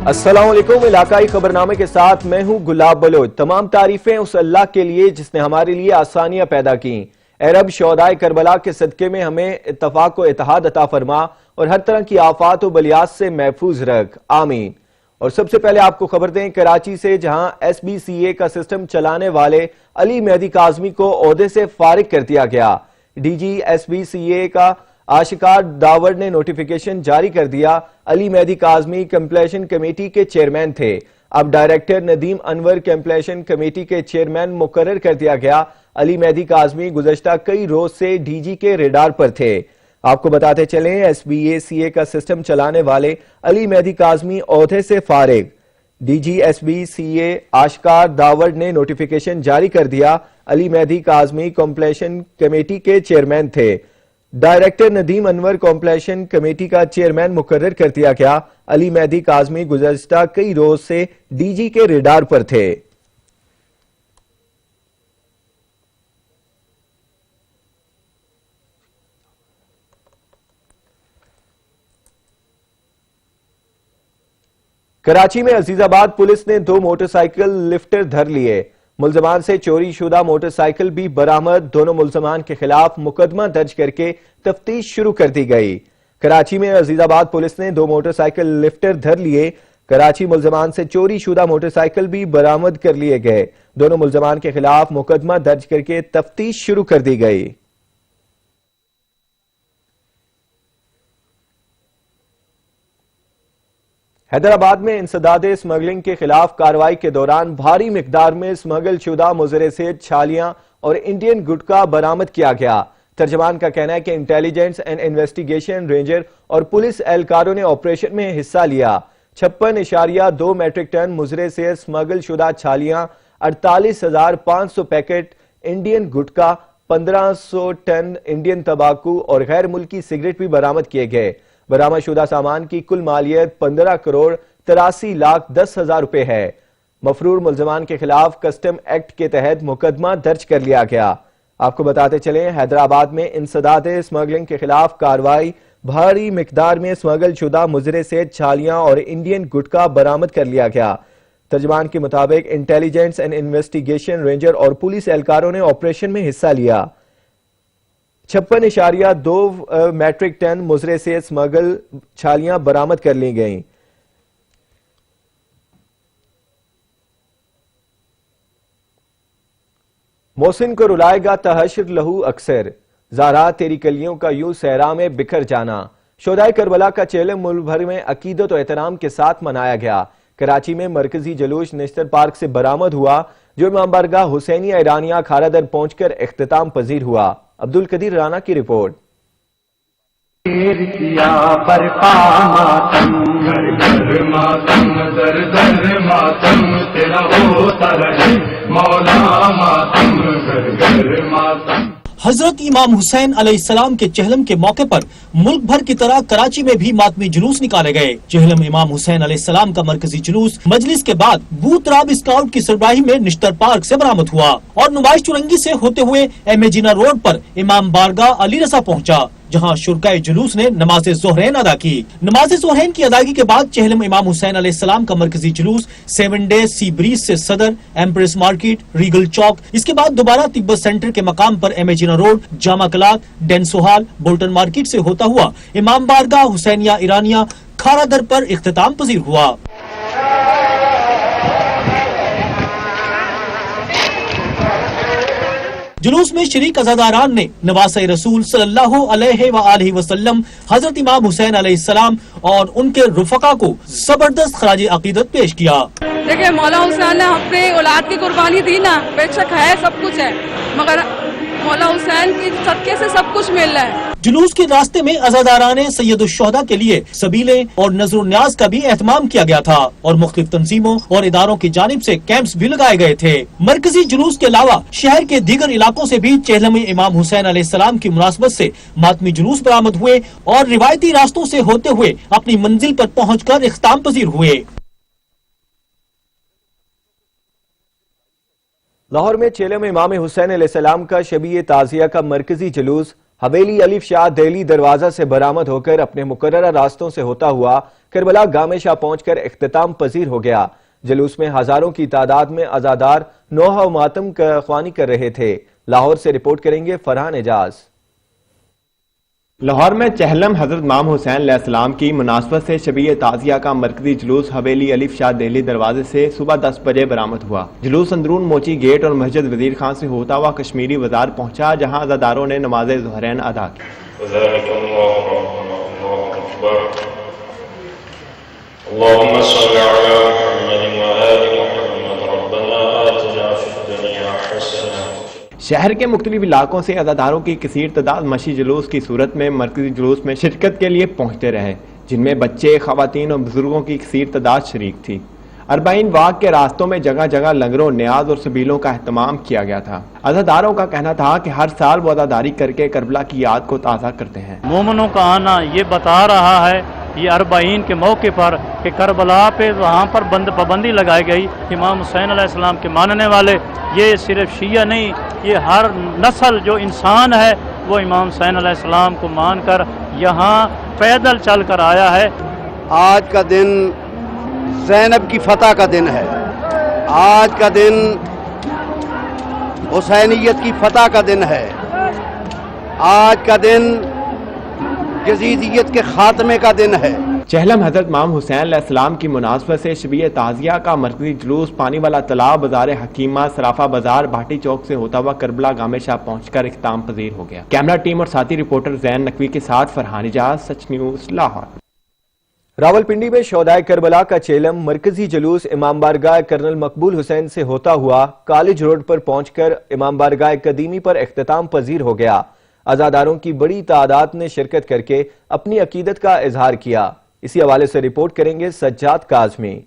السلام علیکم، علاقائی خبرنامے کے ساتھ میں ہوں گلاب بلوچ۔ تمام تعریفیں اس اللہ کے لیے جس نے ہمارے لیے آسانیاں پیدا کی۔ اے رب، شہدائے کربلا کے صدقے میں ہمیں اتفاق و اتحاد عطا فرما اور ہر طرح کی آفات و بلیات سے محفوظ رکھ، آمین۔ اور سب سے پہلے آپ کو خبر دیں کراچی سے، جہاں ایس بی سی اے کا سسٹم چلانے والے علی مہدی کاظمی کو عہدے سے فارغ کر دیا گیا۔ D G S B C A کا آشکار داور نے نوٹیفیکیشن جاری کر دیا۔ علی مہدی کاظمی کمپلیشن کمیٹی کے چیئرمین تھے، اب director Nadeem Anwar completion committee کے چیئرمین مقرر کر دیا گیا۔ علی مہدی کاظمی گزشتہ کئی روز سے ڈی جی کے ریڈار پر تھے۔ آپ کو بتاتے چلیں S B a C A کا سسٹم چلانے والے علی مہدی کاظمی عہدے سے فارغ۔ D G S B C A Ashkar Dawar نے نوٹیفیکیشن جاری کر دیا۔ علی مہدی کاظمی کمپلیشن کمیٹی کے چیئرمین تھے، director Nadeem Anwar completion committee کا چیئرمین مقرر کر دیا گیا۔ علی مہدی کاظمی گزشتہ کئی روز سے ڈی جی کے ریڈار پر تھے۔ کراچی میں عزیز آباد پولیس نے 2 موٹر سائیکل لفٹر دھر لیے، ملزمان سے چوری شدہ موٹر سائیکل بھی برآمد۔ دونوں ملزمان کے خلاف مقدمہ درج کر کے تفتیش شروع کر دی گئی۔ کراچی میں عزیز آباد پولیس نے 2 موٹر سائیکل لفٹر دھر لیے، کراچی ملزمان سے چوری شدہ موٹر سائیکل بھی برآمد کر لیے گئے۔ دونوں ملزمان کے خلاف مقدمہ درج کر کے تفتیش شروع کر دی گئی۔ حیدرآباد میں انسداد اسمگلنگ کے خلاف کارروائی کے دوران بھاری مقدار میں اسمگل شدہ مضر صحت چھالیاں اور انڈین گٹکا برآمد کیا گیا۔ ترجمان کا کہنا ہے کہ انٹیلیجنس اینڈ انویسٹیگیشن رینجر اور پولیس اہلکاروں نے آپریشن میں حصہ لیا۔ 56.2 میٹرک ٹن مضر صحت اسمگل شدہ چھالیاں، 48,500 پیکٹ انڈین گٹکا، 1,500 ٹن انڈین تمباکو اور غیر ملکی سگریٹ بھی برآمد کیے گئے۔ برآمد شدہ سامان کی کل مالیت 15 کروڑ 83 لاکھ 10 ہزار روپے ہے۔ مفرور ملزمان کے خلاف کسٹم ایکٹ کے تحت مقدمہ درج کر لیا گیا۔ آپ کو بتاتے چلیں حیدرآباد میں انسداد اسمگلنگ کے خلاف کارروائی، بھاری مقدار میں اسمگل شدہ مضر صحت چھالیاں اور انڈین گٹکا برآمد کر لیا گیا۔ ترجمان کے مطابق انٹیلیجنس اینڈ انویسٹیگیشن رینجر اور پولیس اہلکاروں نے آپریشن میں حصہ لیا۔ 56.2 میٹرک ٹن مضر صحت اسمگل چھالیاں برآمد کر لی گئیں۔ محسن کو رلائے گا تحشر لہو اکثر، زہرا تیری کلیوں کا یوں صحرا میں بکھر جانا۔ شہدائے کربلا کا چہلم ملک بھر میں عقیدت و احترام کے ساتھ منایا گیا۔ کراچی میں مرکزی جلوس نشتر پارک سے برآمد ہوا، جو امام بارگاہ حسینیہ ایرانیہ کھارا در پہنچ کر اختتام پذیر ہوا۔ عبدالقدیر رانا کی رپورٹ۔ حضرت امام حسین علیہ السلام کے چہلم کے موقع پر ملک بھر کی طرح کراچی میں بھی ماتمی جلوس نکالے گئے۔ چہلم امام حسین علیہ السلام کا مرکزی جلوس مجلس کے بعد بوت راب اسکاؤٹ کی سربراہی میں نشتر پارک سے برآمد ہوا اور نمائش چرنگی سے ہوتے ہوئے ایم اے جینا روڈ پر امام بارگاہ علی رضا پہنچا، جہاں شرکائے جلوس نے نماز ظہرین ادا کی۔ نماز ظہرین کی ادائیگی کے بعد چہلم امام حسین علیہ السلام کا مرکزی جلوس 7 ڈیز سی بریز سے صدر، ایمپریس مارکیٹ، ریگل چوک، اس کے بعد دوبارہ تبت سینٹر کے مقام پر ایم اے جینا روڈ، جامع کلات، ڈینسو ہال، بولٹن مارکیٹ سے ہوتا ہوا امام بارگاہ حسینیہ ایرانیہ کھارا در پر اختتام پذیر ہوا۔ جلوس میں شریک عزاداران نے نواسہ رسول صلی اللہ علیہ وآلہ وسلم حضرت امام حسین علیہ السلام اور ان کے رفقا کو زبردست خراج عقیدت پیش کیا۔ دیکھیں مولا حسین نے اپنے اولاد کی قربانی دی نا، بے شک ہے سب کچھ ہے، مگر مولا حسین کی صدقے سے سب کچھ مل رہا ہے۔ جلوس کے راستے میں عزاداران سید الشہداء کے لیے سبیلیں اور نظر و نیاز کا بھی اہتمام کیا گیا تھا اور مختلف تنظیموں اور اداروں کی جانب سے کیمپس بھی لگائے گئے تھے۔ مرکزی جلوس کے علاوہ شہر کے دیگر علاقوں سے بھی چہلم امام حسین علیہ السلام کی مناسبت سے ماتمی جلوس برآمد ہوئے اور روایتی راستوں سے ہوتے ہوئے اپنی منزل پر پہنچ کر اختتام پذیر ہوئے۔ لاہور میں چہلم امام حسین علیہ السلام کا شبیہ تعزیہ کا مرکزی جلوس حویلی الف شاہ دہلی دروازہ سے برآمد ہو کر اپنے مقررہ راستوں سے ہوتا ہوا کربلا گامے شاہ پہنچ کر اختتام پذیر ہو گیا۔ جلوس میں ہزاروں کی تعداد میں عزادار نوحہ و ماتم خوانی کر رہے تھے۔ لاہور سے رپورٹ کریں گے فرحان اعجاز۔ لاہور میں چہلم حضرت امام حسین علیہ السلام کی مناسبت سے شبیہ تعزیہ کا مرکزی جلوس حویلی الف شاہ دہلی دروازے سے صبح 10 بجے برآمد ہوا۔ جلوس اندرون موچی گیٹ اور مسجد وزیر خان سے ہوتا ہوا کشمیری بازار پہنچا، جہاں عزاداروں نے نماز ظہرین ادا کی۔ اللهم صل على محمد وآل محمد ربنا آتنا في الدنيا حسنة۔ شہر کے مختلف علاقوں سے عزاداروں کی کثیر تعداد مشی جلوس کی صورت میں مرکزی جلوس میں شرکت کے لیے پہنچتے رہے، جن میں بچے، خواتین اور بزرگوں کی کثیر تعداد شریک تھی۔ 40 واق کے راستوں میں جگہ جگہ لنگروں، نیاز اور سبیلوں کا اہتمام کیا گیا تھا۔ عزاداروں کا کہنا تھا کہ ہر سال وہ عزاداری کر کے کربلا کی یاد کو تازہ کرتے ہیں۔ مومنوں کا آنا یہ بتا رہا ہے یہ 40 کے موقع پر کہ کربلا پہ وہاں پر پابندی لگائی گئی۔ امام حسین علیہ السلام کے ماننے والے یہ صرف شیعہ نہیں، یہ ہر نسل جو انسان ہے وہ امام حسین علیہ السلام کو مان کر یہاں پیدل چل کر آیا ہے۔ آج کا دن زینب کی فتح کا دن ہے، آج کا دن حسینیت کی فتح کا دن ہے، آج کا دن یزیدیت کے خاتمے کا دن ہے۔ چہلم حضرت امام حسین علیہ السلام کی مناسبت سے شبیہ تعزیہ کا مرکزی جلوس پانی والا تالاب، بازار حکیمہ، صرافہ بازار، بھاٹی چوک سے ہوتا ہوا کربلا گامے شاہ پہنچ کر اختتام پذیر ہو گیا۔ کیمرہ ٹیم اور ساتھی رپورٹر زین نقوی کے ساتھ فرحان اعجاز، سچ نیوز، لاہور۔ راولپنڈی میں شہدائے کربلا کا چیلم مرکزی جلوس امام بارگاہ کرنل مقبول حسین سے ہوتا ہوا کالج روڈ پر پہنچ کر امام بارگاہ قدیمی پر اختتام پذیر ہو گیا۔ عزاداروں کی بڑی تعداد نے شرکت کر کے اپنی عقیدت کا اظہار کیا۔ اسی حوالے سے رپورٹ کریں گے سجاد کاظمی۔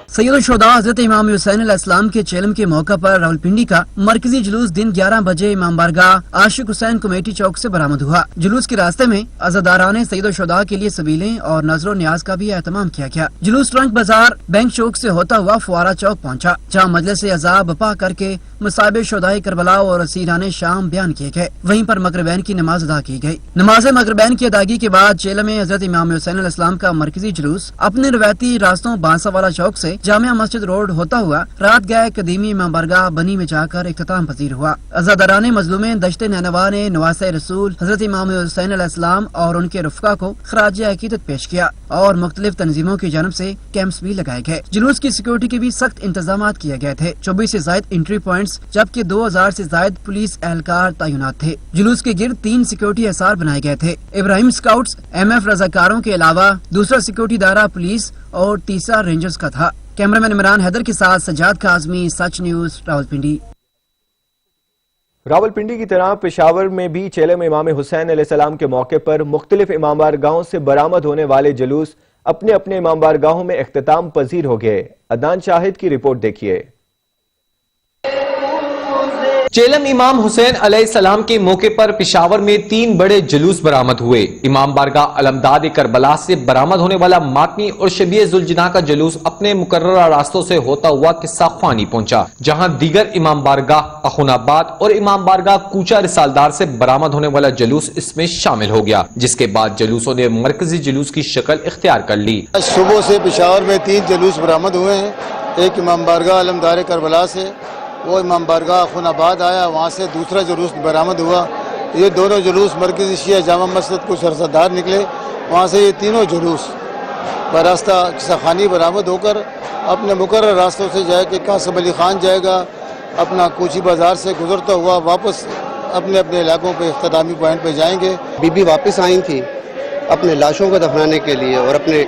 سید الشہداء حضرت امام حسین علیہ السلام کے چیلم کے موقع پر راولپنڈی کا مرکزی جلوس دن 11 بجے امام بارگاہ عاشق حسین کمیٹی چوک سے برآمد ہوا۔ جلوس کے راستے میں عزاداران سید الشہداء کے لیے سبیلیں اور نذر و نیاز کا بھی اہتمام کیا گیا۔ جلوس ٹرنک بازار، بینک چوک سے ہوتا ہوا فوارہ چوک پہنچا، جہاں مجلس عزا بپا کر کے مصائب شہداء کربلا اور اسیران شام بیان کیے گئے۔ وہیں پر مغربین کی نماز ادا کی گئی۔ نماز مغربین کی ادائیگی کے بعد چیلم میں حضرت امام حسین علیہ السلام کا مرکزی جلوس اپنے روایتی راستوں بانسا والا چوک سے جامعہ مسجد روڈ ہوتا ہوا رات گاہ قدیمی امام بارگاہ بنی میں جا کر اختتام پذیر ہوا۔ عزاداران مظلومین دشت نینوا نے نواسہ رسول حضرت امام حسین علیہ السلام اور ان کے رفقا کو خراج عقیدت پیش کیا اور مختلف تنظیموں کی جانب سے کیمپس بھی لگائے گئے۔ جلوس کی سیکورٹی کے بھی سخت انتظامات کیے گئے تھے۔ 24 سے زائد انٹری پوائنٹس جبکہ 2000 سے زائد پولیس اہلکار تعینات تھے۔ جلوس کے گرد 3 سیکورٹی احصار بنائے گئے تھے۔ ابراہیم اسکاؤٹس، MF رضاکاروں کے علاوہ دوسرا سیکورٹی ادارہ پولیس اور تیسرا رینجرز کا تھا۔ کیمرامین عمران حیدر کے ساتھ سجاد کاظمی، سچ نیوز، راولپنڈی۔ راولپنڈی کی طرح پشاور میں بھی چیلم امام حسین علیہ السلام کے موقع پر مختلف امام بارگاہوں سے برآمد ہونے والے جلوس اپنے اپنے امام بارگاہوں میں اختتام پذیر ہو گئے۔ عدنان شاہد کی رپورٹ دیکھیے۔ چیلم امام حسین علیہ السلام کے موقع پر پشاور میں 3 بڑے جلوس برآمد ہوئے۔ امام بارگاہ علمداد کربلا سے برآمد ہونے والا ماتمی اور شبیہ ذوالجناح کا جلوس اپنے مقررہ راستوں سے ہوتا ہوا قصہ خوانی پہنچا، جہاں دیگر امام بارگاہ اخون آباد اور امام بارگاہ کوچہ رسالدار سے برآمد ہونے والا جلوس اس میں شامل ہو گیا، جس کے بعد جلوسوں نے مرکزی جلوس کی شکل اختیار کر لی۔ صبح سے پشاور میں 3 جلوس برآمد ہوئے ہیں۔ ایک امام بارگاہ علمدار کربلا سے، وہ امام بارگاہ اخون آباد آیا، وہاں سے دوسرا جلوس برآمد ہوا۔ یہ دونوں جلوس مرکزی شیعہ جامع مسجد کو سرسدار نکلے، وہاں سے یہ تینوں جلوس براستہ قصہ خوانی برآمد ہو کر اپنے مقرر راستوں سے جائے کہ قاسم علی خان جائے گا، اپنا کوچی بازار سے گزرتا ہوا واپس اپنے اپنے علاقوں پہ اختتامی پوائنٹ پہ جائیں گے۔ بی بی واپس آئی تھی اپنے لاشوں کو دفنانے کے لیے اور اپنے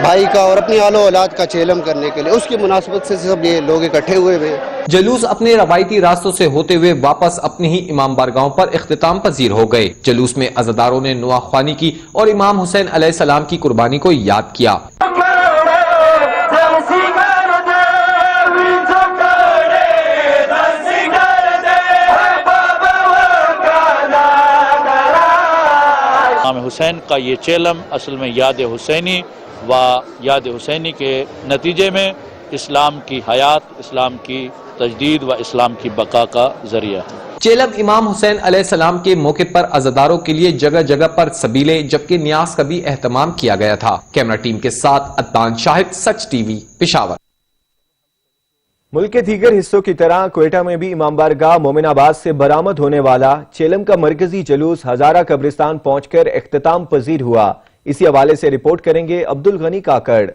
بھائی کا اور اپنی آل و اولاد کا چیلم کرنے کے لیے، اس کی مناسبت سے سب یہ لوگ اکٹھے ہوئے ہوئے۔ جلوس اپنے روایتی راستوں سے ہوتے ہوئے واپس اپنی ہی امام بارگاہوں پر اختتام پذیر ہو گئے۔ جلوس میں عزاداروں نے نواح خوانی کی اور امام حسین علیہ السلام کی قربانی کو یاد کیا۔ امام حسین کا یہ چیلم اصل میں یاد حسینی و یاد حسینی کے نتیجے میں اسلام کی حیات، اسلام کی تجدید و اسلام کی بقا کا ذریعہ ہے۔ چیلم امام حسین علیہ السلام کے موقع پر عزاداروں کے لیے جگہ جگہ پر سبیلے جبکہ نیاز کا بھی اہتمام کیا گیا تھا۔ کیمرہ ٹیم کے ساتھ عدنان شاہد، سچ ٹی وی، پشاور۔ ملک کے دیگر حصوں کی طرح کوئٹہ میں بھی امام بارگاہ مومن آباد سے برآمد ہونے والا چیلم کا مرکزی جلوس ہزارہ قبرستان پہنچ کر اختتام پذیر ہوا۔ اسی حوالے سے رپورٹ کریں گے عبدالغنی کاکڑ۔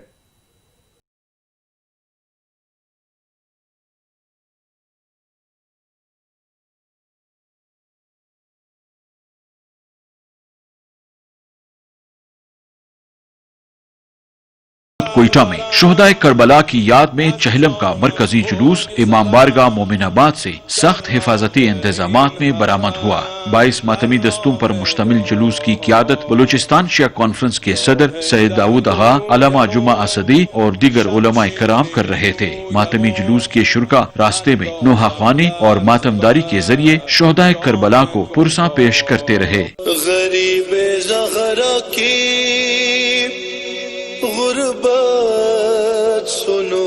کوئٹہ میں شہدائے کربلا کی یاد میں چہلم کا مرکزی جلوس امام بارگاہ مومن آباد سے سخت حفاظتی انتظامات میں برآمد ہوا۔ 22 ماتمی دستوں پر مشتمل جلوس کی قیادت بلوچستان شیعہ کانفرنس کے صدر سید داؤد آغا، علامہ جمعہ اسدی اور دیگر علماء کرام کر رہے تھے۔ ماتمی جلوس کے شرکا راستے میں نوحہ خوانی اور ماتمداری کے ذریعے شہدائے کربلا کو پرساں پیش کرتے رہے۔ غریب زغرا کی غربت سنو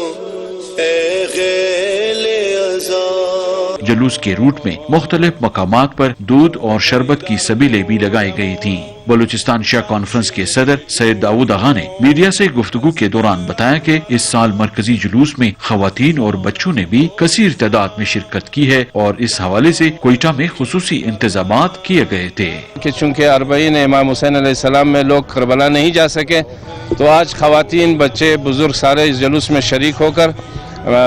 اے غیل ازار۔ جلوس کے روٹ میں مختلف مقامات پر دودھ اور شربت کی سبیلیں بھی لگائی گئی تھیں۔ بلوچستان شیعہ کانفرنس کے صدر سید داؤد آغا نے میڈیا سے گفتگو کے دوران بتایا کہ اس سال مرکزی جلوس میں خواتین اور بچوں نے بھی کثیر تعداد میں شرکت کی ہے اور اس حوالے سے کوئٹہ میں خصوصی انتظامات کیے گئے تھے کہ چونکہ 40 امام حسین علیہ السلام میں لوگ کربلا نہیں جا سکے تو آج خواتین، بچے، بزرگ سارے اس جلوس میں شریک ہو کر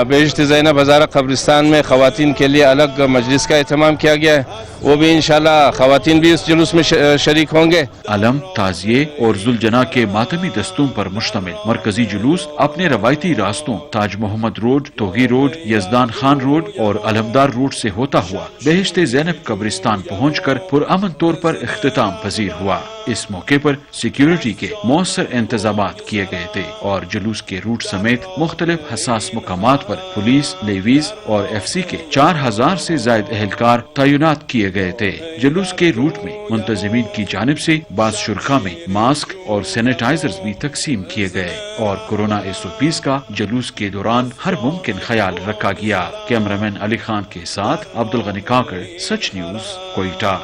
بہشت زینب ہزارہ قبرستان میں خواتین کے لیے الگ مجلس کا اہتمام کیا گیا ہے۔ وہ بھی انشاءاللہ خواتین بھی اس جلوس میں شریک ہوں گے۔ علم، تعزیے اور ذوالجناح کے ماتمی دستوں پر مشتمل مرکزی جلوس اپنے روایتی راستوں Taj Muhammad road, Toghi road, Yazdan Khan road اور علمدار روڈ سے ہوتا ہوا بہشت زینب قبرستان پہنچ کر پرامن طور پر اختتام پذیر ہوا۔ اس موقع پر سیکیورٹی کے مؤثر انتظامات کیے گئے تھے اور جلوس کے روٹ سمیت مختلف حساس مقامات پر پولیس، نیویز اور ایف سی کے 4000 سے زائد اہلکار تعینات کیے گئے تھے۔ جلوس کے روٹ میں منتظمین کی جانب سے بعض شرکا میں ماسک اور سینیٹائزرز بھی تقسیم کیے گئے اور کورونا SOPs کا جلوس کے دوران ہر ممکن خیال رکھا گیا۔ کیمرامین علی خان کے ساتھ عبدالغنی کاکڑ، سچ نیوز، کوئٹہ۔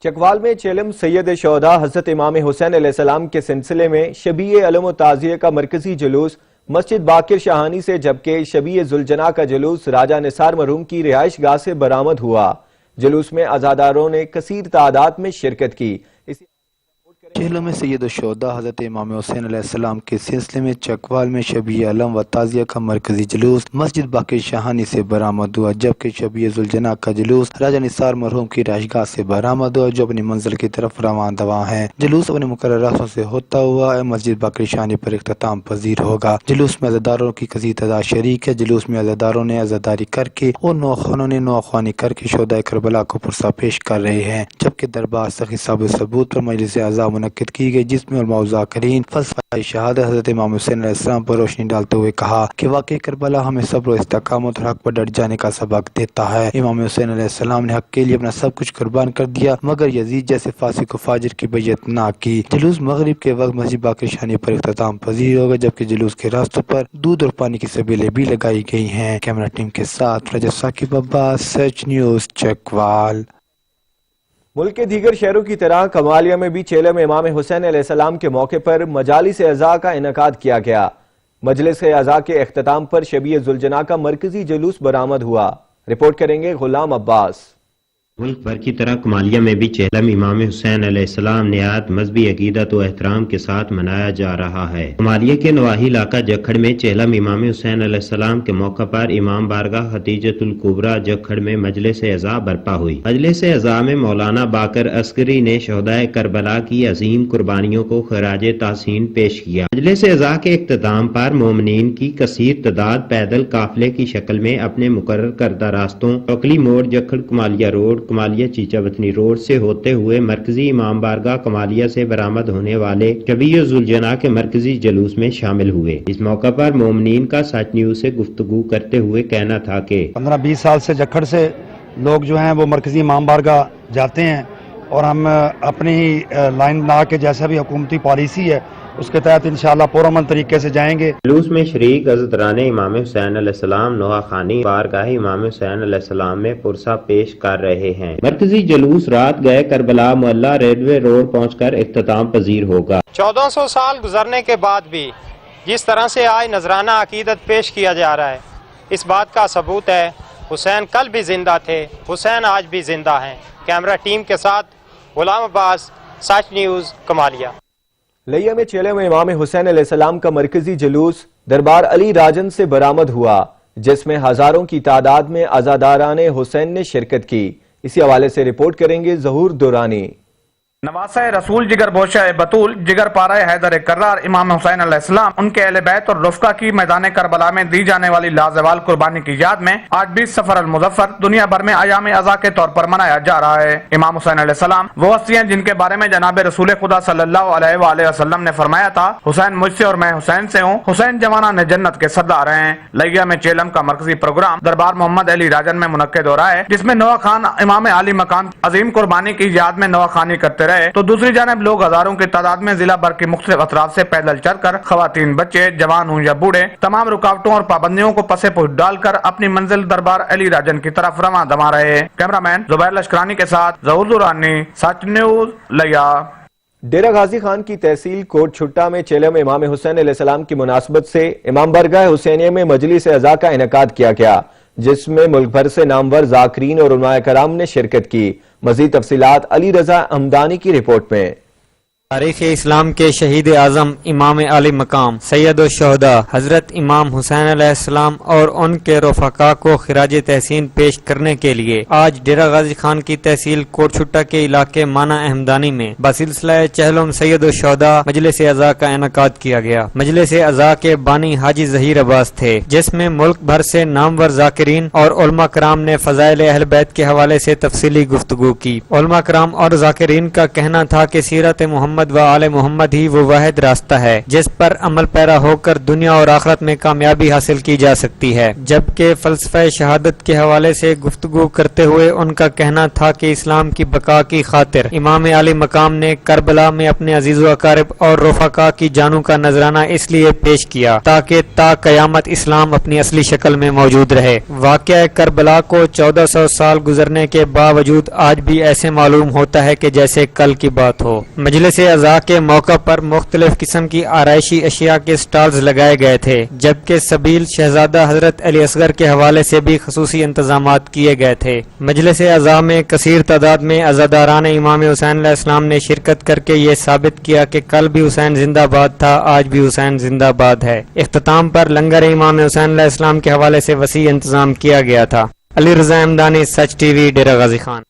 چکوال میں چیلم سید شہداء حضرت امام حسین علیہ السلام کے سلسلے میں شبیہ علم و تعزیہ کا مرکزی جلوس مسجد باقر شاہانی سے جبکہ شبیہ ذوالجناح کا جلوس راجہ نثار مرحوم کی رہائش گاہ سے برآمد ہوا۔ جلوس میں عزاداروں نے کثیر تعداد میں شرکت کی۔ چیلم میں سید الشہداء حضرت امام حسین علیہ السلام کے سلسلے میں چکوال میں شبیہ علم و تعزیہ کا مرکزی جلوس مسجد باقر شاہانی سے برآمد ہوا، جبکہ شبیہ ذوالجناح کا جلوس راجہ نثار مرحوم کی رہائش گاہ سے برآمد ہوا جو اپنی منزل کی طرف رواں دواں ہے۔ جلوس اپنے مقررہ راستوں سے ہوتا ہوا مسجد باقر شاہانی پر اختتام پذیر ہوگا۔ جلوس میں عزاداروں کی کثیر تعداد شریک ہے۔ جلوس میں عزاداروں نے عزاداری کر کے اور نوخوانوں نے نوخوانی کر کے شہدائے کربلا کو پرسا پیش کر رہے ہیں، جبکہ دربار سخی صاحب ثبوت پر مجلس اعضاء منعقد کی گئی جس میں علماء ذاکرین فلسفہ شہادت حضرت امام حسین علیہ السلام پر روشنی ڈالتے ہوئے کہا کہ واقع کربلا ہمیں صبر و استقامت اور حق پر ڈٹ جانے کا سبق دیتا ہے۔ امام حسین علیہ السلام نے حق کے لیے اپنا سب کچھ قربان کر دیا مگر یزید جیسے فاسق و فاجر کی بیعت نہ کی۔ جلوس مغرب کے وقت مسجد باقر شاہانی پر اختتام پذیر ہوگا، جبکہ جلوس کے راستوں پر دودھ اور پانی کی سبیلیں بھی لگائی گئی ہیں۔ کیمرہ ٹیم کے ساتھ رجب ثاقب عباس، سچ نیوز، چکوال۔ ملک کے دیگر شہروں کی طرح کمالیہ میں بھی چیلم امام حسین علیہ السلام کے موقع پر مجالس اعزاء کا انعقاد کیا گیا۔ مجلس اعزاء کے اختتام پر شبیہ ذوالجناح کا مرکزی جلوس برآمد ہوا۔ رپورٹ کریں گے غلام عباس۔ ملک بھر کی طرح کمالیہ میں بھی چیلم امام حسین علیہ السلام نہایت مذہبی عقیدت و احترام کے ساتھ منایا جا رہا ہے۔ کمالیہ کے نواحی علاقہ جکھڑ میں چیلم امام حسین علیہ السلام کے موقع پر امام بارگاہ ختیجۃ الکبریٰ جکھڑ میں مجلس اعزاء برپا ہوئی۔ مجلس اعزاء میں مولانا باقر عسکری نے شہدائے کربلا کی عظیم قربانیوں کو خراج تحسین پیش کیا۔ مجلس اعزاء کے اختتام پر مومنین کی کثیر تعداد پیدل قافلے کی شکل میں اپنے مقرر کردہ راستوں ٹوکلی موڑ جکھڑ کمالیہ روڈ، کمالیہ چیچا وطنی روڈ سے ہوتے ہوئے مرکزی امام بارگاہ کمالیہ سے برآمد ہونے والے شبیہ ذوالجناح کے مرکزی جلوس میں شامل ہوئے۔ اس موقع پر مومنین کا سچ نیوز سے گفتگو کرتے ہوئے کہنا تھا کہ 15-20 سال سے جکھڑ سے لوگ جو ہیں وہ مرکزی امام بارگاہ جاتے ہیں اور ہم اپنی لائن بنا کے جیسا بھی حکومتی پالیسی ہے اس کے تحت انشاءاللہ پرامن طریقے سے جائیں گے۔ جلوس میں شریک عزتران امام حسین علیہ السلام نوحہ خانی بارگاہ امام حسین علیہ السلام میں پرسہ پیش کر رہے ہیں۔ مرکزی جلوس رات گئے کربلا محلہ ریلوے روڈ پہنچ کر اختتام پذیر ہوگا۔ 1400 سال گزرنے کے بعد بھی جس طرح سے آج نذرانہ عقیدت پیش کیا جا رہا ہے، اس بات کا ثبوت ہے حسین کل بھی زندہ تھے، حسین آج بھی زندہ ہیں۔ کیمرہ ٹیم کے ساتھ غلام عباس، سچ نیوز، کمالیہ۔ لیا میں چیلم امام حسین علیہ السلام کا مرکزی جلوس دربار علی راجن سے برآمد ہوا، جس میں ہزاروں کی تعداد میں عزاداران حسین نے شرکت کی۔ اسی حوالے سے رپورٹ کریں گے ظہور دورانی۔ نواسہ رسول جگر بوشہ بطول جگر پارہ حیدر کرار امام حسین علیہ السلام ان کے اہل بیت اور رفقا کی میدان کربلا میں دی جانے والی لازوال قربانی کی یاد میں آج 20 صفر المظفر دنیا بھر میں ایام عزا کے طور پر منایا جا رہا ہے۔ امام حسین علیہ السلام وہ ہستی ہیں جن کے بارے میں جناب رسول خدا صلی اللہ علیہ وآلہ وسلم نے فرمایا تھا، حسین مجھ سے اور میں حسین سے ہوں، حسین جوانان جنت کے سردار ہیں۔ لیا میں چیلم کا مرکزی پروگرام دربار محمد علی راجن میں منعقد ہو رہا ہے، جس میں نوحہ خان امام عالی مقام عظیم قربانی کی یاد میں نوحہ خانی کرتے رہے تو دوسری جانب لوگ ہزاروں کی تعداد میں ضلع بھر کے مختلف اطراف سے پیدل چل کر خواتین، بچے، جوان ہوں یا بوڑھے، تمام رکاوٹوں اور پابندیوں کو پس پش ڈال کر اپنی منزل دربار علی راجن کی طرف رواں دما رہے۔ کیمرہ مین زبیر لشکرانی کے ساتھ ظہور دورانی، سچ نیوز، لیا۔ ڈیرہ غازی خان کی تحصیل کوٹ چھٹا میں چیلم امام حسین علیہ السلام کی مناسبت سے امام بارگاہ حسینیہ میں مجلس عزا کا انعقاد کیا گیا، جس میں ملک بھر سے نامور ذاکرین اور علماء کرام نے شرکت کی۔ مزید تفصیلات علی رضا حمدانی کی رپورٹ میں۔ تاریخ اسلام کے شہید اعظم امام عالی مقام سید الشہداء حضرت امام حسین علیہ السلام اور ان کے رفقا کو خراج تحسین پیش کرنے کے لیے آج ڈیرہ غازی خان کی تحصیل کوٹ چھٹا کے علاقے مانا احمدانی میں بسلسلہ چہلم سید الشہداء مجلس عزا کا انعقاد کیا گیا۔ مجلس عزا کے بانی حاجی ظہیر عباس تھے، جس میں ملک بھر سے نامور ذاکرین اور علماء کرام نے فضائل اہل بیت کے حوالے سے تفصیلی گفتگو کی۔ علماء کرام اور ذاکرین کا کہنا تھا کہ سیرت محمد و آل محمد ہی وہ واحد راستہ ہے جس پر عمل پیرا ہو کر دنیا اور آخرت میں کامیابی حاصل کی جا سکتی ہے، جبکہ فلسفہ شہادت کے حوالے سے گفتگو کرتے ہوئے ان کا کہنا تھا کہ اسلام کی بقا کی خاطر امام عالی مقام نے کربلا میں اپنے عزیز و اقارب اور رفقا کی جانوں کا نذرانہ اس لیے پیش کیا تاکہ تا قیامت اسلام اپنی اصلی شکل میں موجود رہے۔ واقعہ کربلا کو 1400 سال گزرنے کے باوجود آج بھی ایسے معلوم ہوتا ہے کہ جیسے کل کی بات ہو۔ مجلس عزا کے موقع پر مختلف قسم کی آرائشی اشیاء کے سٹالز لگائے گئے تھے، جبکہ سبیل شہزادہ حضرت علی اصغر کے حوالے سے بھی خصوصی انتظامات کیے گئے تھے۔ مجلس عزا میں کثیر تعداد میں عزاداران امام حسین علیہ السلام نے شرکت کر کے یہ ثابت کیا کہ کل بھی حسین زندہ باد تھا، آج بھی حسین زندہ باد ہے۔ اختتام پر لنگر امام حسین علیہ السلام کے حوالے سے وسیع انتظام کیا گیا تھا۔ علی رضا حمدانی، سچ ٹی وی، ڈیرہ غازی خان۔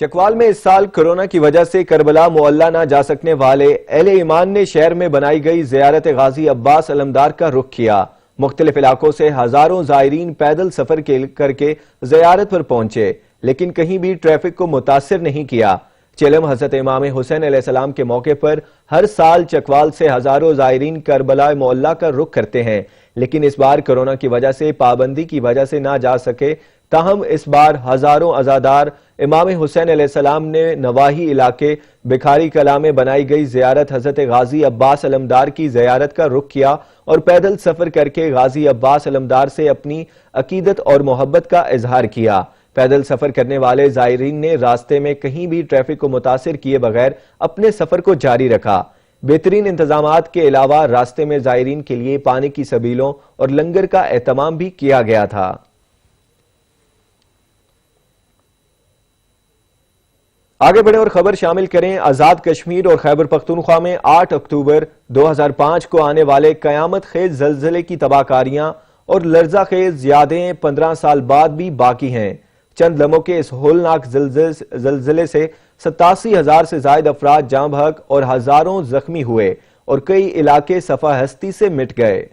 چکوال میں اس سال کرونا کی وجہ سے کربلا معلّہ نہ جا سکنے والے اہل ایمان نے شہر میں بنائی گئی زیارت غازی عباس علمدار کا رخ کیا۔ مختلف علاقوں سے ہزاروں زائرین پیدل سفر کر کے زیارت پر پہنچے، لیکن کہیں بھی ٹریفک کو متاثر نہیں کیا۔ چیلم حضرت امام حسین علیہ السلام کے موقع پر ہر سال چکوال سے ہزاروں زائرین کربلا معلّہ کا رخ کرتے ہیں، لیکن اس بار کرونا کی وجہ سے پابندی کی وجہ سے نہ جا سکے۔ تاہم اس بار ہزاروں عزادار امام حسین علیہ السلام نے نواحی علاقے بکھاری کلا میں بنائی گئی زیارت حضرت غازی عباس علمدار کی زیارت کا رخ کیا اور پیدل سفر کر کے غازی عباس علمدار سے اپنی عقیدت اور محبت کا اظہار کیا۔ پیدل سفر کرنے والے زائرین نے راستے میں کہیں بھی ٹریفک کو متاثر کیے بغیر اپنے سفر کو جاری رکھا۔ بہترین انتظامات کے علاوہ راستے میں زائرین کے لیے پانی کی سبیلوں اور لنگر کا اہتمام بھی کیا گیا تھا۔ آگے بڑھیں اور خبر شامل کریں۔ آزاد کشمیر اور خیبر پختونخوا میں 8 اکتوبر 2005 کو آنے والے قیامت خیز زلزلے کی تباہ کاریاں اور لرزہ خیز یادیں 15 سال بعد بھی باقی ہیں۔ چند لمحوں کے اس ہولناک زلزلے سے 87,000 سے زائد افراد جاں بحق اور ہزاروں زخمی ہوئے اور کئی علاقے صفحہ ہستی سے مٹ گئے۔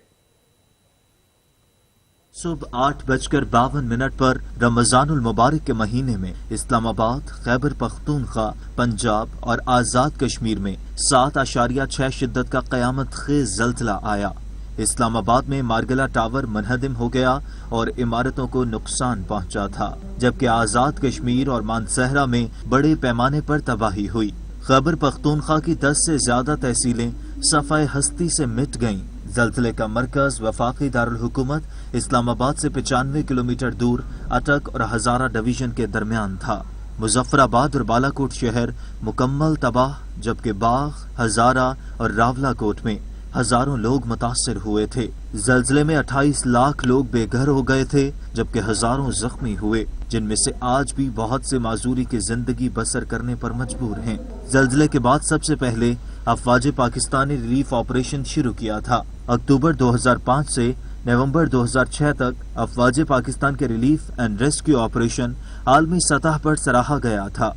صبح 8:52 پر رمضان المبارک کے مہینے میں اسلام آباد، خیبر پختونخوا، پنجاب اور آزاد کشمیر میں 7.6 شدت کا قیامت خیز زلزلہ آیا۔ اسلام آباد میں مارگلا ٹاور منہدم ہو گیا اور عمارتوں کو نقصان پہنچا تھا، جبکہ آزاد کشمیر اور مانسہرہ میں بڑے پیمانے پر تباہی ہوئی۔ خیبر پختونخوا کی 10 سے زیادہ تحصیلیں صفحہ ہستی سے مٹ گئیں۔ زلزلے کا مرکز وفاقی دارالحکومت اسلام آباد سے 95 کلومیٹر دور اٹک اور ہزارہ ڈویژن کے درمیان تھا۔ مظفر آباد اور بالا کوٹ شہر مکمل تباہ، جبکہ باغ، ہزارہ اور راولا کوٹ میں ہزاروں لوگ متاثر ہوئے تھے۔ زلزلے میں 28 لاکھ لوگ بے گھر ہو گئے تھے، جبکہ ہزاروں زخمی ہوئے، جن میں سے آج بھی بہت سے معذوری کی زندگی بسر کرنے پر مجبور ہیں۔ زلزلے کے بعد سب سے پہلے افواج پاکستان نے ریلیف آپریشن شروع کیا تھا۔ اکتوبر 2005 سے نومبر 2006 تک افواج پاکستان کے ریلیف اینڈ ریسکیو آپریشن عالمی سطح پر سراہا گیا تھا۔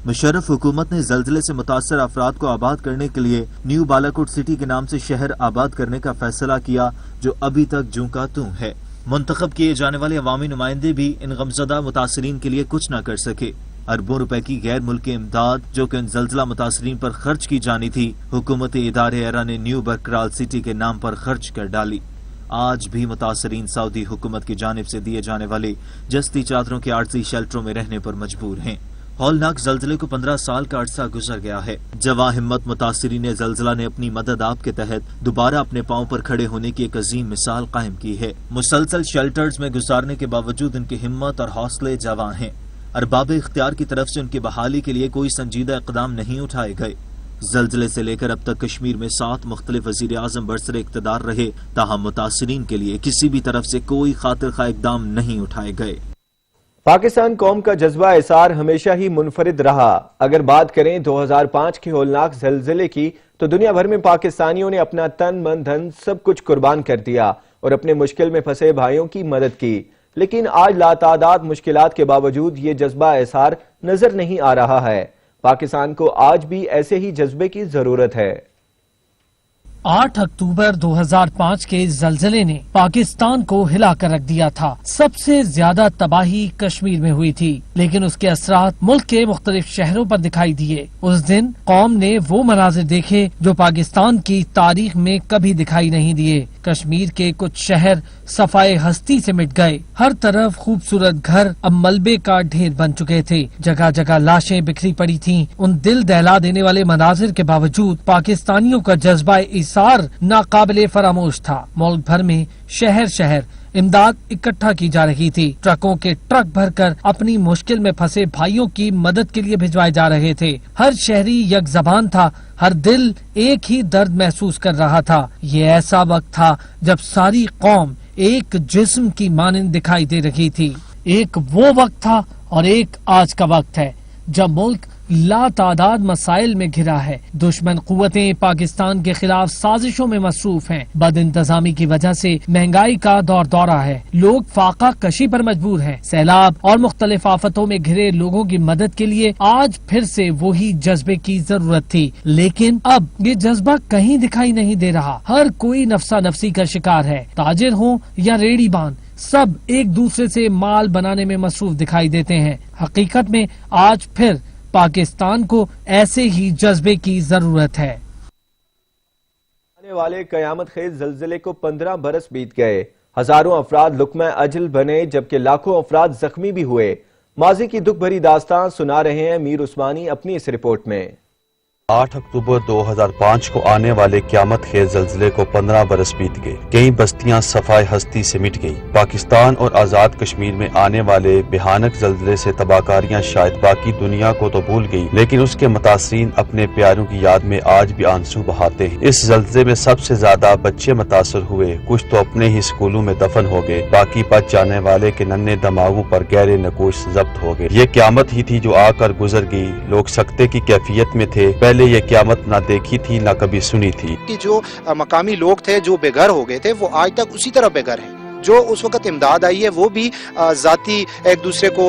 مشرف حکومت نے زلزلے سے متاثر افراد کو آباد کرنے کے لیے نیو بالاکوٹ سٹی کے نام سے شہر آباد کرنے کا فیصلہ کیا، جو ابھی تک جوں کا توں ہے۔ منتخب کیے جانے والے عوامی نمائندے بھی ان غمزدہ متاثرین کے لیے کچھ نہ کر سکے۔ اربوں روپے کی غیر ملکی امداد جو کہ ان زلزلہ متاثرین پر خرچ کی جانی تھی، حکومتی ادارے ایرا نے نیو برکرال سٹی کے نام پر خرچ کر ڈالی۔ آج بھی متاثرین سعودی حکومت کی جانب سے دیے جانے والے جستی چادروں کے عارضی شیلٹروں میں رہنے پر مجبور ہیں۔ ہولناک زلزلے کو 15 سال کا عرصہ گزر گیا ہے۔ جواں ہمت متاثرین زلزلہ نے اپنی مدد آپ کے تحت دوبارہ اپنے پاؤں پر کھڑے ہونے کی ایک عظیم مثال قائم کی ہے۔ مسلسل شیلٹرز میں گزارنے کے باوجود ان کی ہمت اور حوصلے جواں ہیں۔ ارباب اختیار کی طرف سے ان کی بحالی کے لیے کوئی سنجیدہ اقدام نہیں اٹھائے گئے۔ زلزلے سے لے کر اب تک کشمیر میں 7 مختلف وزیر اعظم برسر اقتدار رہے، تاہم متاثرین کے لیے کسی بھی طرف سے کوئی خاطر خواہ اقدام نہیں اٹھائے گئے۔ پاکستان قوم کا جذبہ احسار ہمیشہ ہی منفرد رہا۔ اگر بات کریں 2005 کے ہولناک زلزلے کی تو دنیا بھر میں پاکستانیوں نے اپنا تن من دھن سب کچھ قربان کر دیا اور اپنے مشکل میں پھنسے بھائیوں کی مدد کی، لیکن آج لاتعداد مشکلات کے باوجود یہ جذبہ احسار نظر نہیں آ رہا ہے۔ پاکستان کو آج بھی ایسے ہی جذبے کی ضرورت ہے۔ 8 اکتوبر 2005 کے زلزلے نے پاکستان کو ہلا کر رکھ دیا تھا۔ سب سے زیادہ تباہی کشمیر میں ہوئی تھی، لیکن اس کے اثرات ملک کے مختلف شہروں پر دکھائی دیے۔ اس دن قوم نے وہ مناظر دیکھے جو پاکستان کی تاریخ میں کبھی دکھائی نہیں دیے۔ کشمیر کے کچھ شہر صفائے ہستی سے مٹ گئے، ہر طرف خوبصورت گھر اب ملبے کا ڈھیر بن چکے تھے، جگہ جگہ لاشیں بکھری پڑی تھیں۔ ان دل دہلا دینے والے مناظر کے باوجود پاکستانیوں کا جذبہ احسار ناقابل فراموش تھا۔ ملک بھر میں شہر شہر امداد اکٹھا کی جا رہی تھی، ٹرکوں کے ٹرک بھر کر اپنی مشکل میں پھنسے بھائیوں کی مدد کے لیے بھجوائے جا رہے تھے۔ ہر شہری یک زبان تھا، ہر دل ایک ہی درد محسوس کر رہا تھا۔ یہ ایسا وقت تھا جب ساری قوم ایک جسم کی مانند دکھائی دے رہی تھی۔ ایک وہ وقت تھا اور ایک آج کا وقت ہے جب ملک لا تعداد مسائل میں گھرا ہے۔ دشمن قوتیں پاکستان کے خلاف سازشوں میں مصروف ہیں۔ بد انتظامی کی وجہ سے مہنگائی کا دور دورہ ہے، لوگ فاقہ کشی پر مجبور ہیں۔ سیلاب اور مختلف آفتوں میں گھرے لوگوں کی مدد کے لیے آج پھر سے وہی جذبے کی ضرورت تھی، لیکن اب یہ جذبہ کہیں دکھائی نہیں دے رہا۔ ہر کوئی نفسا نفسی کا شکار ہے، تاجر ہوں یا ریڑھی بان، سب ایک دوسرے سے مال بنانے میں مصروف دکھائی دیتے ہیں۔ حقیقت میں آج پھر پاکستان کو ایسے ہی جذبے کی ضرورت ہے۔ آنے والے قیامت خیز زلزلے کو 15 برس بیت گئے، ہزاروں افراد لقمہ اجل بنے جبکہ لاکھوں افراد زخمی بھی ہوئے۔ ماضی کی دکھ بھری داستان سنا رہے ہیں میر عثمانی اپنی اس رپورٹ میں۔ 8 اکتوبر 2005 کو آنے والے قیامت خیز زلزلے کو 15 برس بیت گئے، کئی بستیاں صفائے ہستی سے مٹ گئی۔ پاکستان اور آزاد کشمیر میں آنے والے بھیانک زلزلے سے تباہکاریاں شاید باقی دنیا کو تو بھول گئی، لیکن اس کے متاثرین اپنے پیاروں کی یاد میں آج بھی آنسو بہاتے ہیں۔ اس زلزلے میں سب سے زیادہ بچے متاثر ہوئے، کچھ تو اپنے ہی اسکولوں میں دفن ہو گئے، باقی بچ جانے والے کے ننھے دماغوں پر گہرے نقوش ضبط ہو گئے۔ یہ قیامت ہی تھی جو آ کر گزر گئی، لوگ سکتے کی کیفیت میں تھے، پہلے یہ قیامت نہ دیکھی تھی نہ کبھی سنی تھی۔ جو مقامی لوگ تھے جو بے گھر ہو گئے تھے وہ آج تک اسی طرح بے گھر ہیں۔ جو اس وقت امداد آئی ہے وہ بھی ذاتی ایک دوسرے کو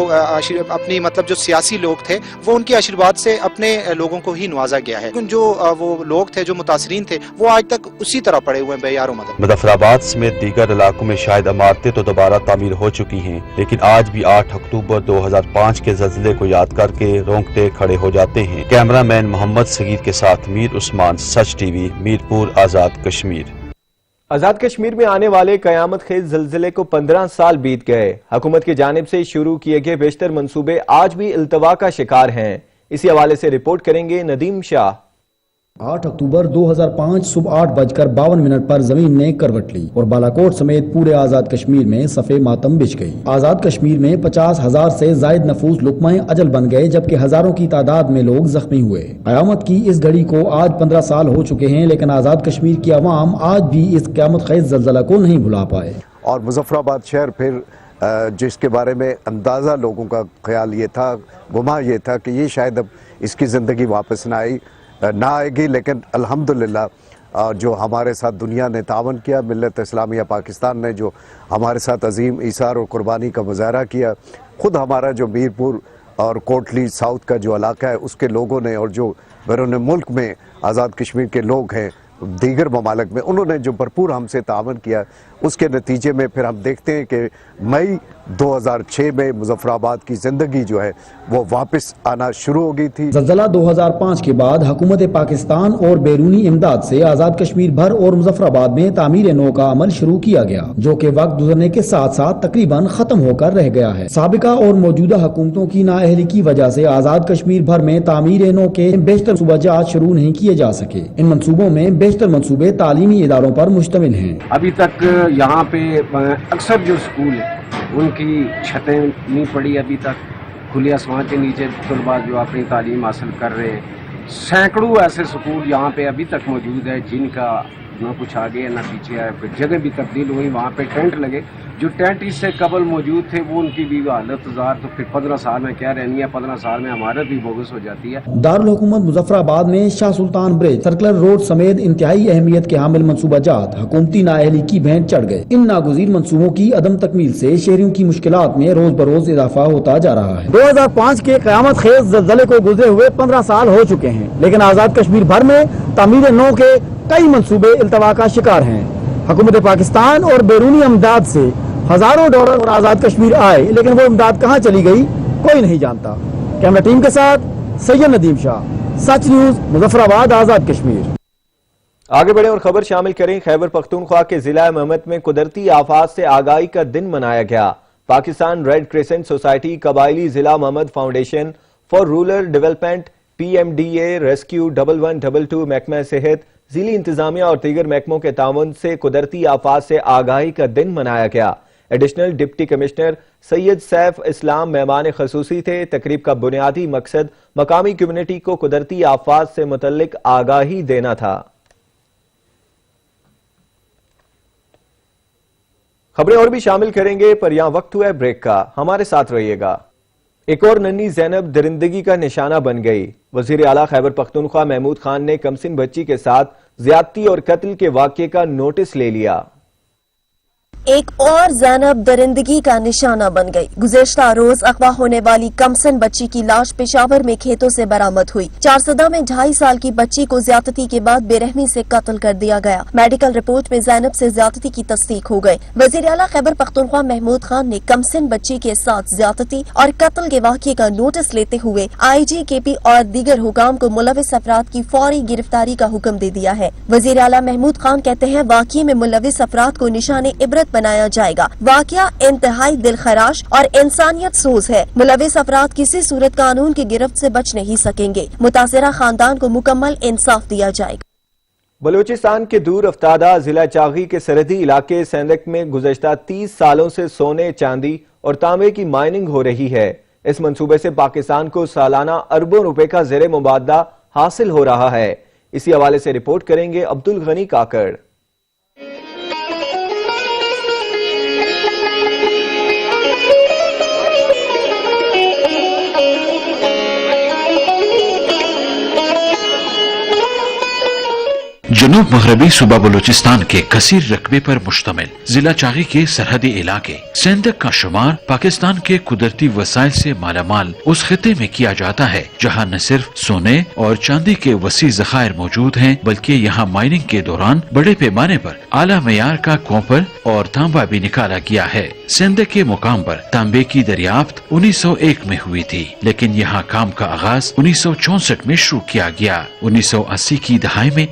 اپنی مطلب جو سیاسی لوگ تھے وہ ان کے آشیرواد سے اپنے لوگوں کو ہی نوازا گیا ہے، لیکن جو وہ لوگ تھے جو متاثرین تھے وہ آج تک اسی طرح پڑے ہوئے ہیں بے یار و مدد۔ مظفر آباد سمیت دیگر علاقوں میں شاید عمارتیں تو دوبارہ تعمیر ہو چکی ہیں، لیکن آج بھی 8 اکتوبر 2005 کے زلزلے کو یاد کر کے رونگٹے کھڑے ہو جاتے ہیں۔ کیمرہ مین محمد صغیر کے ساتھ میر عثمان، سچ ٹی وی، میرپور، آزاد کشمیر۔ آزاد کشمیر میں آنے والے قیامت خیز زلزلے کو 15 سال بیت گئے. حکومت کی جانب سے شروع کیے گئے بیشتر منصوبے آج بھی التوا کا شکار ہیں. اسی حوالے سے رپورٹ کریں گے ندیم شاہ. 8 اکتوبر 2005 صبح 8:52 پر زمین نے کروٹ لی اور بالاکوٹ سمیت پورے آزاد کشمیر میں صف ماتم بچھ گئی. آزاد کشمیر میں 50,000 سے زائد نفوس لقمہ اجل بن گئے جبکہ ہزاروں کی تعداد میں لوگ زخمی ہوئے. قیامت کی اس گھڑی کو آج 15 سال ہو چکے ہیں لیکن آزاد کشمیر کی عوام آج بھی اس قیامت خیز زلزلہ کو نہیں بھلا پائے. اور مظفر آباد شہر پھر جس کے بارے میں اندازہ لوگوں کا خیال یہ تھا، گمان یہ تھا کہ یہ شاید اب اس کی زندگی واپس نہ آئے گی، لیکن الحمدللہ جو ہمارے ساتھ دنیا نے تعاون کیا، ملت اسلامیہ پاکستان نے جو ہمارے ساتھ عظیم ایثار اور قربانی کا مظاہرہ کیا، خود ہمارا جو میرپور اور کوٹلی ساؤتھ کا جو علاقہ ہے اس کے لوگوں نے اور جو بیرون ملک میں آزاد کشمیر کے لوگ ہیں دیگر ممالک میں، انہوں نے جو بھرپور ہم سے تعاون کیا، اس کے نتیجے میں پھر ہم دیکھتے ہیں کہ مئی 2006 میں مظفر آباد کی زندگی جو ہے وہ واپس آنا شروع ہو گئی تھی. زلزلہ 2005 کے بعد حکومت پاکستان اور بیرونی امداد سے آزاد کشمیر بھر اور مظفر آباد میں تعمیر نو کا عمل شروع کیا گیا جو کہ وقت گزرنے کے ساتھ ساتھ تقریباً ختم ہو کر رہ گیا ہے. سابقہ اور موجودہ حکومتوں کی نااہلی کی وجہ سے آزاد کشمیر بھر میں تعمیر نو کے بیشتر منصوبہ جات شروع نہیں کیے جا سکے. ان منصوبوں میں بیشتر منصوبے تعلیمی اداروں پر مشتمل ہیں. ابھی تک یہاں پہ اکثر جو اسکول ان کی چھتیں نہیں پڑی، ابھی تک کھلے آسمان کے نیچے طلباء جو اپنی تعلیم حاصل کر رہے ہیں. سینکڑوں ایسے اسکول یہاں پہ ابھی تک موجود ہے جن کا نہ کچھ آگے نہ پیچھے ہے. پھر جگہ بھی تبدیل ہوئی، وہاں پہ ٹینٹ لگے. جو ٹینٹ اس سے قبل موجود تھے وہ ان کی بھی حالت زار، تو پھر 15 سال میں کیا رہنی ہے، 15 سال میں عمارت بھی بوگس ہو جاتی ہے. دارالحکومت مظفر آباد میں شاہ سلطان برج، سرکلر روڈ سمیت انتہائی اہمیت کے حامل منصوبہ جات حکومتی نااہلی کی بھینٹ چڑھ گئے. ان ناگزیر منصوبوں کی عدم تکمیل سے شہریوں کی مشکلات میں روز بروز اضافہ ہوتا جا رہا ہے. 2005 کے قیامت خیز زلزلے کو گزرے ہوئے 15 سال ہو چکے ہیں لیکن آزاد کشمیر بھر میں تعمیر نو کے کئی منصوبے التوا کا شکار ہیں. حکومت پاکستان اور بیرونی امداد سے ہزاروں ڈالر اور آزاد کشمیر آئے لیکن وہ امداد کہاں چلی گئی کوئی نہیں جانتا. کیمرہ ٹیم کے ساتھ سید ندیم شاہ، سچ نیوز، مظفر آباد، آزاد کشمیر. آگے بڑھیں اور خبر شامل کریں. خیبر پختونخوا کے ضلع محمد میں قدرتی آفات سے آگاہی کا دن منایا گیا. پاکستان ریڈ کریسنٹ سوسائٹی، قبائلی ضلع Mohammad foundation for rural development, PMDA، rescue 1122، محکمہ صحت، ضلعی انتظامیہ اور دیگر محکموں کے تعاون سے قدرتی آفات سے آگاہی کا دن منایا گیا. ایڈیشنل ڈپٹی کمشنر سید سیف اسلام مہمان خصوصی تھے. تقریب کا بنیادی مقصد مقامی کمیونٹی کو قدرتی آفات سے متعلق آگاہی دینا تھا. خبریں اور بھی شامل کریں گے پر یہاں وقت ہوا ہے بریک کا، ہمارے ساتھ رہیے گا. ایک اور ننھی زینب درندگی کا نشانہ بن گئی. وزیر اعلیٰ خیبر پختونخوا محمود خان نے کمسن بچی کے ساتھ زیادتی اور قتل کے واقعے کا نوٹس لے لیا. ایک اور زینب درندگی کا نشانہ بن گئی. گزشتہ روز اغوا ہونے والی کمسن بچی کی لاش پشاور میں کھیتوں سے برآمد ہوئی. چارسدہ میں 2.5 سال کی بچی کو زیادتی کے بعد بے رحمی سے قتل کر دیا گیا. میڈیکل رپورٹ میں زینب سے زیادتی کی تصدیق ہو گئی. وزیر اعلیٰ خیبر پختونخوا محمود خان نے کمسن بچی کے ساتھ زیادتی اور قتل کے واقعے کا نوٹس لیتے ہوئے IG KP اور دیگر حکام کو ملوث افراد کی فوری گرفتاری کا حکم دے دیا ہے. وزیر اعلیٰ محمود خان کہتے ہیں واقعے میں ملوث افراد کو نشان عبرت بنایا جائے گا. واقعہ انتہائی دل خراش اور انسانیت سوز ہے. ملوث افراد کسی صورت قانون کی گرفت سے بچ نہیں سکیں گے. متاثرہ خاندان کو مکمل انصاف دیا جائے گا. بلوچستان کے دور افتادہ ضلع چاغی کے سرحدی علاقے سیندک میں گزشتہ 30 سالوں سے سونے، چاندی اور تانبے کی مائننگ ہو رہی ہے. اس منصوبے سے پاکستان کو سالانہ اربوں روپے کا زیر مبادلہ حاصل ہو رہا ہے. اسی حوالے سے رپورٹ کریں گے عبدالغنی کاکڑ. جنوب مغربی صوبہ بلوچستان کے کثیر رقبے پر مشتمل ضلع چاغی کے سرحدی علاقے سیندک کا شمار پاکستان کے قدرتی وسائل سے مالا مال اس خطے میں کیا جاتا ہے جہاں نہ صرف سونے اور چاندی کے وسیع ذخائر موجود ہیں بلکہ یہاں مائننگ کے دوران بڑے پیمانے پر اعلیٰ معیار کا کوپر اور تانبا بھی نکالا گیا ہے. سیندک کے مقام پر تانبے کی دریافت 1901 میں ہوئی تھی لیکن یہاں کام کا آغاز 1964 میں شروع کیا گیا. 1980 کی دہائی میں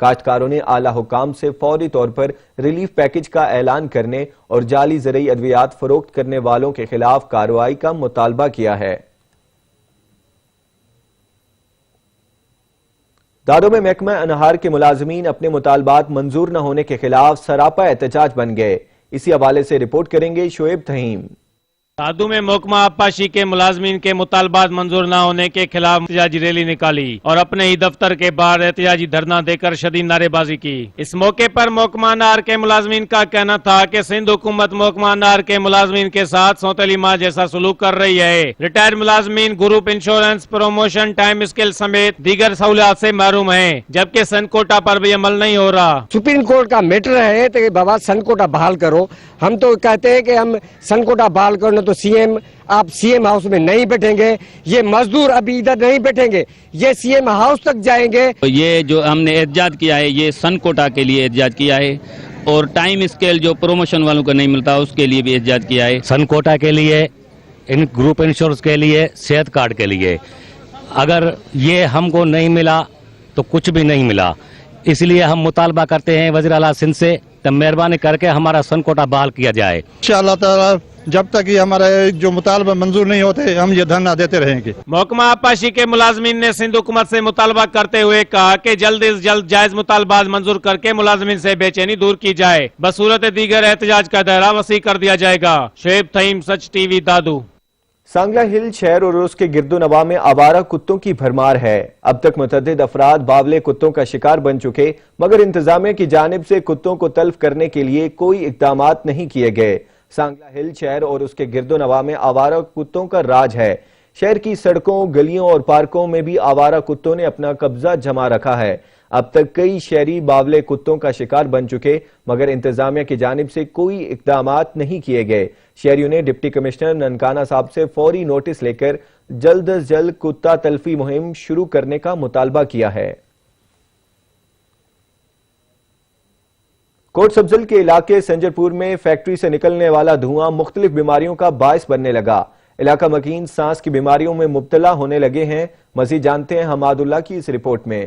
کاشتکاروں نے اعلیٰ حکام سے فوری طور پر ریلیف پیکج کا اعلان کرنے اور جعلی زرعی ادویات فروخت کرنے والوں کے خلاف کارروائی کا مطالبہ کیا ہے۔ دادو میں محکمہ انہار کے ملازمین اپنے مطالبات منظور نہ ہونے کے خلاف سراپا احتجاج بن گئے۔ اسی حوالے سے رپورٹ کریں گے شعیب تھیم۔ دادو میں محکمہ آبپاشی کے ملازمین کے مطالبات منظور نہ ہونے کے خلاف احتجاجی ریلی نکالی اور اپنے ہی دفتر کے باہر احتجاجی دھرنا دے کر شدید نعرے بازی کی۔ اس موقع پر محکمہ انہار کے ملازمین کا کہنا تھا کہ سندھ حکومت محکمہ انہار کے ملازمین کے ساتھ سوتیلی ماں جیسا سلوک کر رہی ہے۔ ریٹائرڈ ملازمین group insurance, promotion, time scale سمیت دیگر سہولیات سے محروم ہیں، جبکہ سن کوٹا پر بھی عمل نہیں ہو رہا۔ سپریم کورٹ کا میٹر ہے کہ بابا سن کوٹا بحال کرو۔ ہم تو کہتے ہیں کہ ہم سن کوٹا بحال کرنا تو آپ سی ایم ہاؤس میں نہیں بیٹھیں گے، یہ مزدور ابھی ادھر نہیں بیٹھیں گے، یہ سی ایم ہاؤس تک جائیں گے۔ یہ جو ہم نے احتجاج کیا ہے یہ سن کوٹا کے لیے احتجاج کیا ہے اور ٹائم اسکیل جو پروموشن والوں کو نہیں ملتا اس کے لیے بھی احتجاج کیا ہے۔ سن کوٹا کے لیے، ان گروپ انشورنس کے لیے، صحت کارڈ کے لیے، اگر یہ ہم کو نہیں ملا تو کچھ بھی نہیں ملا، اس لیے ہم مطالبہ کرتے ہیں وزیر اعلیٰ سندھ سے تو مہربانی کر کے ہمارا سن کوٹا بحال کیا جائے۔ انشاءاللہ تعالی جب تک یہ ہمارے جو مطالبہ منظور نہیں ہوتے ہم یہ دھرنا دیتے رہیں گے۔ محکمہ آبپاشی کے ملازمین نے سندھ حکومت سے مطالبہ کرتے ہوئے کہا کہ جلد از جلد جائز مطالبات منظور کر کے ملازمین سے بے چینی دور کی جائے، بصورت دیگر احتجاج کا دائرہ وسیع کر دیا جائے گا۔ شعیب تھیم، سچ ٹی وی، دادو۔ سانگلہ ہل شہر اور اس کے گرد و نواح میں آوارہ کتوں کی بھرمار ہے۔ اب تک متعدد افراد باولے کتوں کا شکار بن چکے، مگر انتظامیہ کی جانب سے کتوں کو تلف کرنے کے لیے کوئی اقدامات نہیں کیے گئے۔ سانگلہ ہل شہر اور اس کے گرد و نواح میں آوارہ کتوں کا راج ہے۔ شہر کی سڑکوں، گلیوں اور پارکوں میں بھی آوارہ کتوں نے اپنا قبضہ جما رکھا ہے۔ اب تک کئی شہری باولے کتوں کا شکار بن چکے، مگر انتظامیہ کی جانب سے کوئی اقدامات نہیں کیے گئے۔ شہریوں نے ڈپٹی کمشنر ننکانہ صاحب سے فوری نوٹس لے کر جلد از جلد کتا تلفی مہم شروع کرنے کا مطالبہ کیا ہے۔ کوٹ سبزل کے علاقے سنجر پور میں فیکٹری سے نکلنے والا دھواں مختلف بیماریوں کا باعث بننے لگا۔ علاقہ مکین سانس کی بیماریوں میں مبتلا ہونے لگے ہیں۔ مزید جانتے ہیں حماد اللہ کی اس رپورٹ میں۔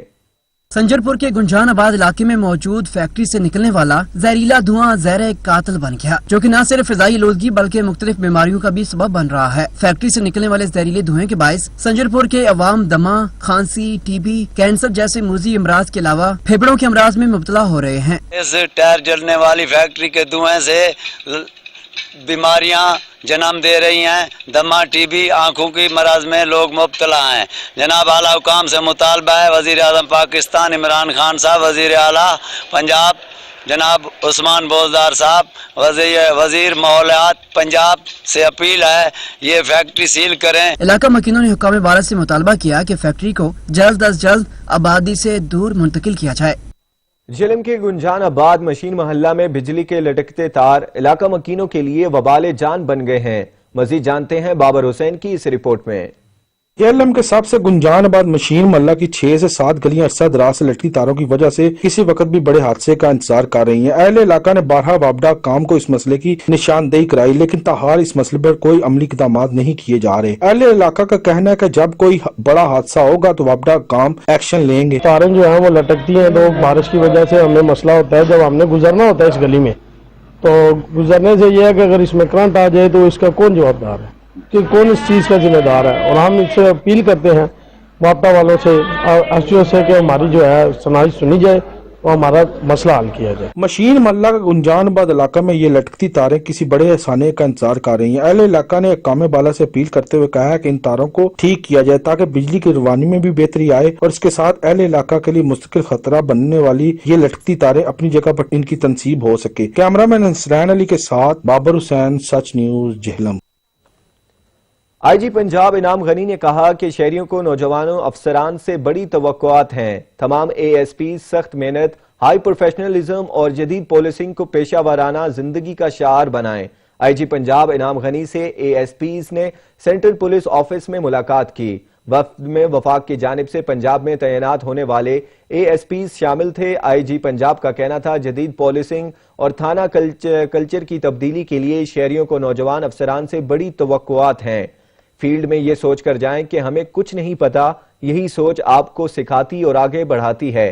سنجر پور کے گنجان آباد علاقے میں موجود فیکٹری سے نکلنے والا زہریلا دھواں زہر قاتل بن گیا، جو کہ نہ صرف فضائی آلودگی بلکہ مختلف بیماریوں کا بھی سبب بن رہا ہے۔ فیکٹری سے نکلنے والے زہریلے دھوئیں کے باعث سنجر پور کے عوام دمہ، کھانسی، ٹی بی، کینسر جیسے موذی امراض کے علاوہ پھیپھڑوں کے امراض میں مبتلا ہو رہے ہیں۔ اس ٹائر جلنے والی فیکٹری کے دھوئیں سے بیماریاں جنم دے رہی ہیں، دمہ، ٹی بی، آنکھوں کی مرض میں لوگ مبتلا ہیں۔ جناب اعلیٰ حکام سے مطالبہ ہے، وزیر اعظم پاکستان عمران خان صاحب، وزیر اعلیٰ پنجاب جناب عثمان بوزدار صاحب، وزیر ماحولیات پنجاب سے اپیل ہے یہ فیکٹری سیل کریں۔ علاقہ مکینوں نے حکام بارہ سے مطالبہ کیا کہ فیکٹری کو جلد از جلد آبادی سے دور منتقل کیا جائے۔ جہلم کے گنجان آباد مشین محلہ میں بجلی کے لٹکتے تار علاقہ مکینوں کے لیے وبال جان بن گئے ہیں۔ مزید جانتے ہیں بابر حسین کی اس رپورٹ میں۔ کیرلم کے سب سے گنجان آباد مشین محلہ کی 6 سے 7 گلیاں عرصہ دراز سے لٹکی تاروں کی وجہ سے کسی وقت بھی بڑے حادثے کا انتظار کر رہی ہیں۔ اہل علاقہ نے بارہا وابڈا کام کو اس مسئلے کی نشاندہی کرائی، لیکن تاحال اس مسئلے پر کوئی عملی اقدامات نہیں کیے جا رہے۔ اہل علاقہ کا کہنا ہے کہ جب کوئی بڑا حادثہ ہوگا تو وابڈا کام ایکشن لیں گے۔ تاریں جو ہیں وہ لٹکتی ہیں تو بارش کی وجہ سے ہمیں مسئلہ ہوتا ہے، جب ہم نے گزرنا ہوتا ہے اس گلی میں تو گزرنے سے یہ ہے کہ اگر اس میں کرنٹ آ جائے تو اس کا کون جواب دار ہے، کہ کون اس چیز کا ذمہ دار ہے۔ اور ہم اس سے اپیل کرتے ہیں واپڈا والوں سے اور ایسٹیو سے کہ ہماری جو ہے سنائی سنی جائے اور ہمارا مسئلہ حل کیا جائے۔ مشین محلہ کا گنجان آباد علاقہ میں یہ لٹکتی تاریں کسی بڑے احسانے کا انتظار کر رہی ہیں۔ اہل علاقہ نے حکام بالا سے اپیل کرتے ہوئے کہا ہے کہ ان تاروں کو ٹھیک کیا جائے تاکہ بجلی کی روانی میں بھی بہتری آئے، اور اس کے ساتھ اہل علاقہ کے لیے مستقل خطرہ بننے والی یہ لٹکتی تاریں اپنی جگہ پر ان کی تنصیب ہو سکے۔ کیمرہ مین نصرین علی کے ساتھ بابر حسین، سچ نیوز، جہلم۔ آئی جی پنجاب انعام غنی نے کہا کہ شہریوں کو نوجوانوں افسران سے بڑی توقعات ہیں۔ تمام اے ایس پی سخت محنت، ہائی پروفیشنلزم اور جدید پولیسنگ کو پیشہ ورانہ زندگی کا شعار بنائیں۔ آئی جی پنجاب انعام غنی سے اے ایس پیز نے سینٹرل پولیس آفس میں ملاقات کی۔ وفد میں وفاق کی جانب سے پنجاب میں تعینات ہونے والے اے ایس پیز شامل تھے۔ آئی جی پنجاب کا کہنا تھا جدید پولیسنگ اور تھانہ کلچر کی تبدیلی کے لیے شہریوں کو نوجوان افسران سے بڑی توقعات ہیں۔ فیلڈ میں یہ سوچ کر جائیں کہ ہمیں کچھ نہیں پتا، یہی سوچ آپ کو سکھاتی اور آگے بڑھاتی ہے۔